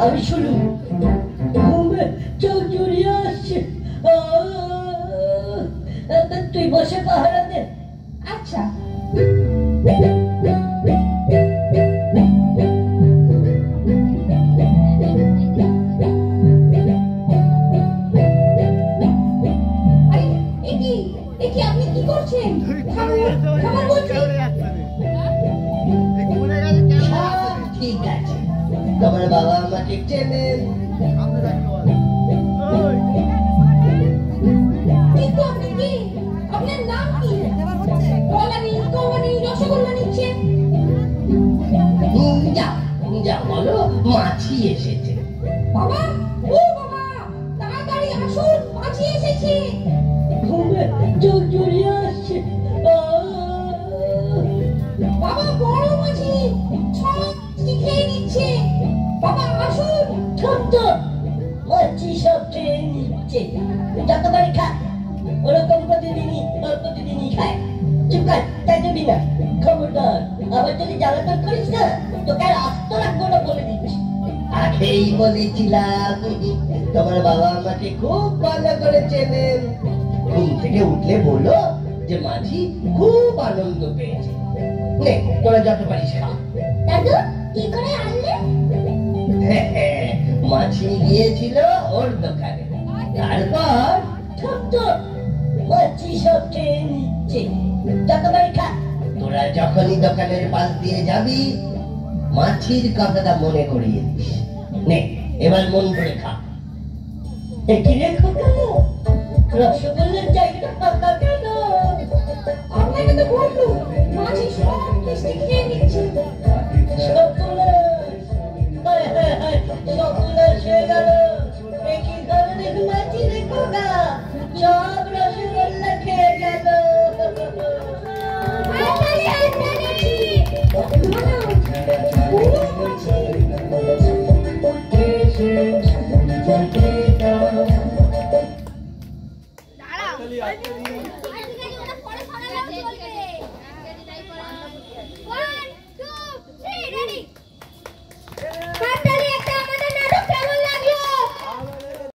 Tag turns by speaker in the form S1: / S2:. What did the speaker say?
S1: আমি শুনু ঘুমে চোখ জড়িয়ে আসছে। তুই বসে পাহারা দে।
S2: আচ্ছা। আপনি কি করছেন?
S1: ঠিক আছে, তোমার বাবা আমাকে চেনেন।
S2: আপনার নাম কি? কলা নেই, কলা নেই, রসগোল্লা নিচ্ছেন।
S1: যাও বলো মাছি এসেছে।
S2: বাবা, ও বাবা, তাড়াতাড়ি আসুন, মাছি এসেছে।
S1: ঘুমে চোখ জড়িয়ে আসছে।
S2: বাবা, বড় মাছি সব খেয়ে নিচ্ছে। বাবা আসুন।
S1: ছোট্ট মাছি সব খেয়ে নিচ্ছে। যতবারই খা ওরকম প্রতিদিনই খায়। চুপ কর, তাই যাবি না। খবরদার আবার যদি জ্বালাতন করিস না তোকে আর আস্ত রাখবো না বলে দিচ্ছি। আগেই বলেছিলাম তোমার বাবা আমাকে খুব ভালো করে চেনেন। ঘুম থেকে উঠলে বলো যে মাঝি খুব আনন্দ পেয়েছে। নে তোরা যত পারিস খা।
S2: দাদু কি করে আনলে?
S1: মাছি গিয়েছিল ওর দোকানে, তারপর ছোট্ট মাছি সব খেয়ে নিচ্ছে। যতবারই খা। তোরা যখনই দোকানের পাশ দিয়ে যাবি মাছির কথাটা মনে করিয়ে দিস। নে এবার মন করে খা। কি রে খোকা, রসগোল্লার জায়গাটা ফাঁকা কেন?
S2: আপনাকে তো বললো মাছি সব মিষ্টি খেয়ে নিচ্ছে।
S1: সকুলার হয়ে গেল। কি ধরনের মাছি রে খোকা, সব রসগোল্লা খেয়ে গেল।
S2: One, two, three, ready.